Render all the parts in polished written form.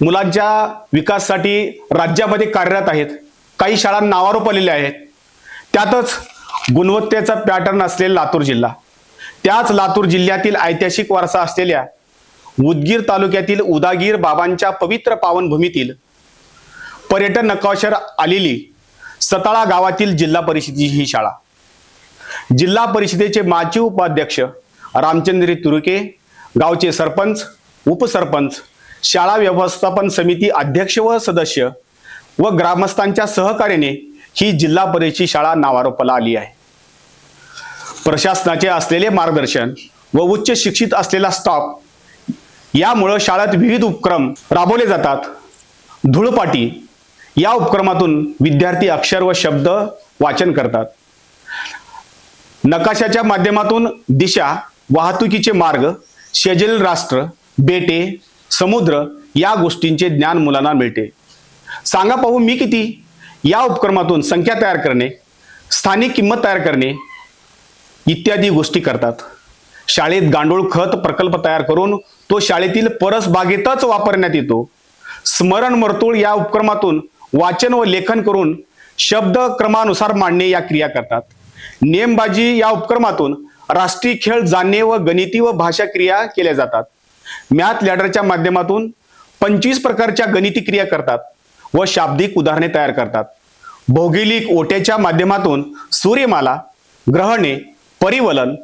मुलांच्या विकासासाठी राज्यामध्ये कार्यरत आहेत। काही शाळा नावारूप आलेल्या आहेत। त्यातच गुणवत्तेचा पॅटर्न असलेला लातूर जिल्हा, त्याच लातूर जिल्ह्यातील ऐतिहासिक वारसा असलेल्या उदगीर तालुक्यातील उदागीर बाबांच्या पवित्र पावनभूमीतील पर्यटन नकाशावर आलेली सताळा गावातील जिल्हा परिषदेची ही शाळा। जिल्हा परिषदेचे माजी उपाध्यक्ष रामचंद्र तुरुके, गावचे सरपंच, उपसरपंच, शाळा व्यवस्थापन समिती अध्यक्ष व सदस्य व ग्रामस्थांच्या सहकार्याने ही जिल्हा परिषदेची शाळा नावारूपाला आली आहे। प्रशासनाचे असलेले मार्गदर्शन व उच्च शिक्षित असलेला स्टाफ यामुळे शाळेत विविध उपक्रम राबवले जातात। धूळपाटी या उपक्रमातून विद्यार्थी अक्षर व शब्द वाचन करतात। नकाशाच्या माध्यमातून दिशा, वाहतुकीचे मार्ग, शेजारील राष्ट्र, बेटे, समुद्र या गोष्टींचे ज्ञान मुलांना मिळते। सांगा पाहू मी किती या उपक्रमातून संख्या तयार करणे, स्थानिक किंमत तयार करणे इत्यादी गोष्टी करतात। शाळेत गांडूळ खत प्रकल्प तयार करून तो शाळेतील परसबागेतच वापरण्यात येतो। स्मरण वर्तुळ या उपक्रमातून वाचन व लेखन करून शब्द क्रमानुसार मांडणे या क्रिया करतात। नेमबाजी या उपक्रमातून राष्ट्रीय खेळ जाणणे व गणिती व भाषा क्रिया केल्या जातात। मॅथ लॅडरच्या माध्यमातून 25 प्रकारच्या गणिती क्रिया करतात व शाब्दिक उदाहरणे तयार करतात। भौगोलिक ओट्याच्या माध्यमातून सूर्यमाला, ग्रहणे, परिवलन,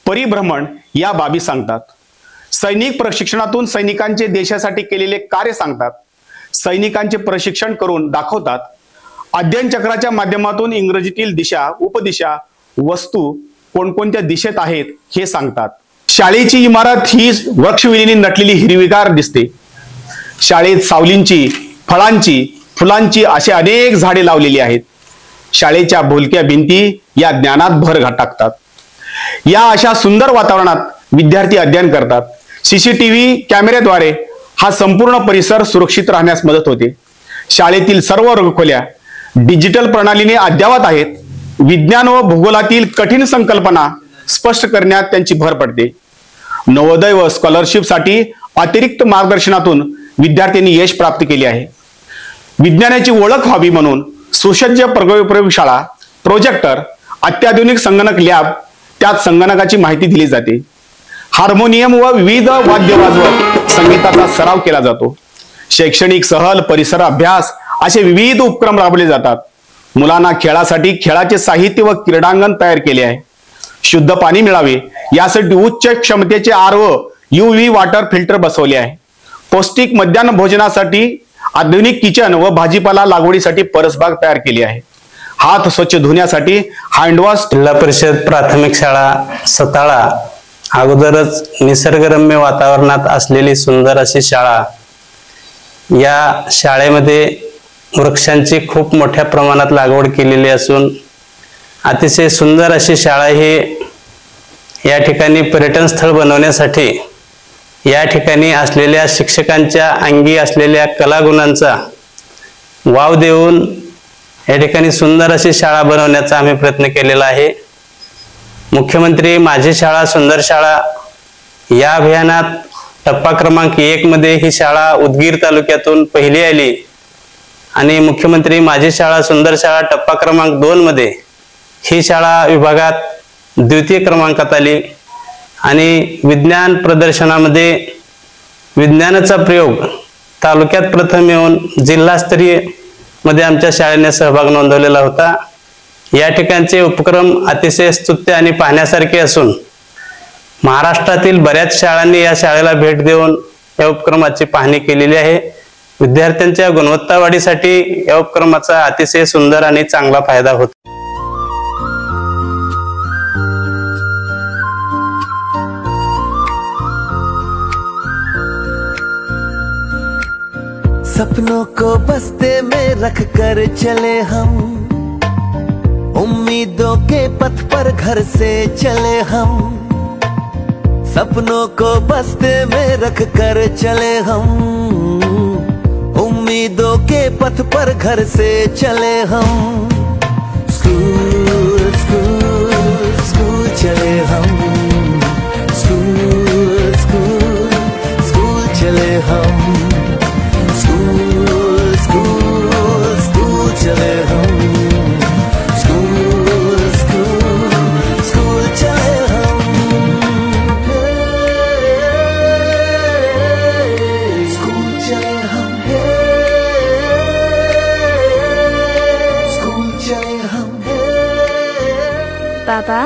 परिभ्रमण या बाबी सांगतात। सैनिक प्रशिक्षणातून सैनिकांचे देशासाठी केलेले कार्य सांगतात। सैनिकांचे प्रशिक्षण करून दाखवतात। अध्ययन चक्राच्या माध्यमातून इंग्रजीतील दिशा, उपदिशा, वस्तू कोणकोणत्या दिशेत आहेत हे सांगतात। शाळेची इमारत ही वृक्षवेलीने नटलेली हिरवीगार दिसते। शाळेत सावलींची, फळांची, फुलांची अशी अनेक झाडे लावलेली आहेत। शाळेच्या बोलक्या भिंती या ज्ञानात भर टाकतात। या अशा सुंदर वातावरणात विद्यार्थी अध्ययन करतात। सीसीटीव्ही कॅमेऱ्याद्वारे हा संपूर्ण परिसर सुरक्षित राहण्यास मदत होते। शाळेतील सर्व वर्गखोल्या डिजिटल प्रणालीने अद्ययावत आहेत। विज्ञान व भूगोलातील कठीण संकल्पना स्पष्ट करण्यात त्यांची भर पडते। नवोदय व स्कॉलरशिपसाठी अतिरिक्त मार्गदर्शनातून विद्यार्थ्यांनी यश प्राप्त केले आहे। विज्ञानाची ओळख व्हावी म्हणून सुसज्ज प्रयोगशाळा, प्रोजेक्टर, अत्याधुनिक संगणक लॅब, त्यात संगणकाची माहिती दिली जाते। हार्मोनियम व विविध वाद्य वाजवत संगीताचा सराव केला जातो। शैक्षणिक सहल, परिसर अभ्यास असे विविध उपक्रम राबवले जातात। मुलांना खेळासाठी खेळाचे साहित्य व क्रीडांगण तयार केले आहे। शुद्ध पाणी मिळावे यासाठी उच्च क्षमतेचे RO, UV वॉटर फिल्टर बसवले आहे। पौष्टिक मध्यान्ह भोजनासाठी आधुनिक किचन व भाजीपाला लागवडीसाठी परसबाग तयार केली आहे। हात स्वच्छ धुण्यासाठी हँडवॉश। जिल्हा परिषद प्राथमिक शाळा सताळा अगोदरच निसर्गरम्य वातावरणात असलेली सुंदर अशी शाळा। या शाळेमध्ये वृक्षांची खूप मोठ्या प्रमाणात लागवड केलेली असून अतिशय सुंदर अशी शाळा ही या ठिकाणी पर्यटन स्थळ बनवण्यासाठी या ठिकाणी असलेल्या शिक्षकांच्या अंगी असलेल्या कलागुणांचा वाव देऊन या ठिकाणी सुंदर अशी शाळा बनवण्याचा आम्ही प्रयत्न केलेला आहे। मुख्यमंत्री माझी शाळा सुंदर शाळा या अभियानात टप्पा क्रमांक 1 मध्ये ही शाळा उदगीर तालुक्यातून पहिली आली आणि मुख्यमंत्री माझी शाळा सुंदर शाळा टप्पा क्रमांक 2 मध्ये ही शाळा विभागात द्वितीय क्रमांकात आली आणि विज्ञान प्रदर्शनामध्ये विज्ञानाचा प्रयोग तालुक्यात प्रथम येऊन जिल्हास्तरीय मध्ये आमच्या शाळेने सहभाग नोंदवलेला होता। या ठिकाणचे उपक्रम अतिशय स्तुत्य आणि पाहण्यासारखे असून महाराष्ट्रातील बऱ्याच शाळांनी या शाळेला भेट देऊन या उपक्रमाची पाहणी केलेली आहे। विद्यार्थ्यांच्या गुणवत्ता वाढीसाठी या उपक्रमाचा अतिशय सुंदर आणि चांगला फायदा होतो। सपनों को बस्ते में रख कर चले हम, उम्मीदों के पथ पर घर से चले हम। सपनों को बस्ते में रख कर चले हम, उम्मीदों के पथ पर घर से चले हम। स्कूल स्कूल स्कूल चले हम, स्कूल स्कूल स्कूल चले हम। स्कूल पापा,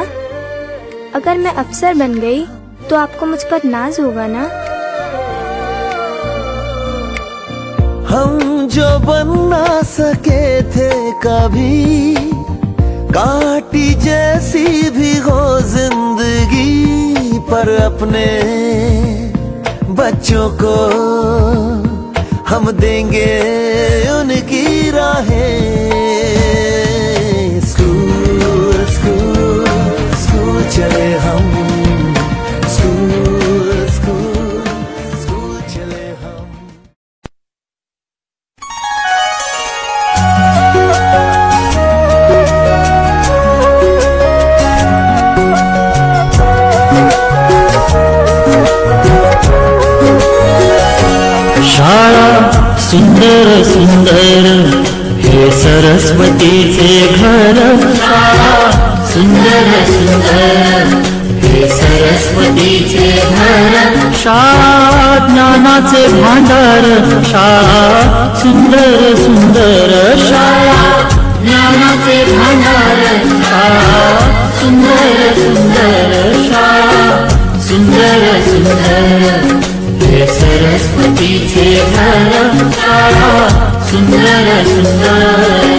अगर मैं अफसर बन गई तो आपको मुझ पर नाज होगा ना? हम जो बन ना सके थे कभी, काटी जैसी भी हो जिंदगी, पर अपने बच्चों को हम देंगे उनकी राहें। स्कूल स्कूल स्कूल चले हम, स्कूल स्कूल स्कूल चले हम। शाळा सुंदर सुंदर हे सरस्वतीचे घर, शाळा सुंदर सुंदर हे सरस्वतीचे घर, शाळा ज्ञानाचे भांडार, शाळा सुंदर सुंदर, शाळा ज्ञानाचे भांडार, शाळा सुंदर सुंदर, शाळा सुंदर सुंदर हे सरस्वतीचे घर, शाळा सुंदर सुंदर।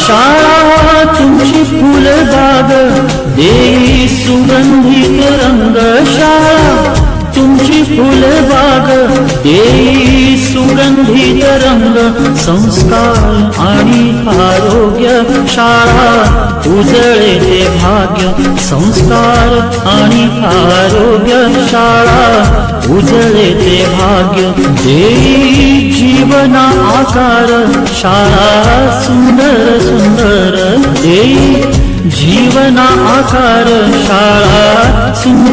शाळा तुमची फुलबाग देई सुगंधित रंग, शाळा तुमची फुलबाग देई सुगंधित रंग, संस्कार आणि आरोग्य, शाळा उजळे ते भाग्य, संस्कार आणि आरोग्य, शाळा उजळे ते भाग्य, देई जीवना आकार, शाळा सुंदर सुंदर, देई जीवना आकार, शाळा सुंदर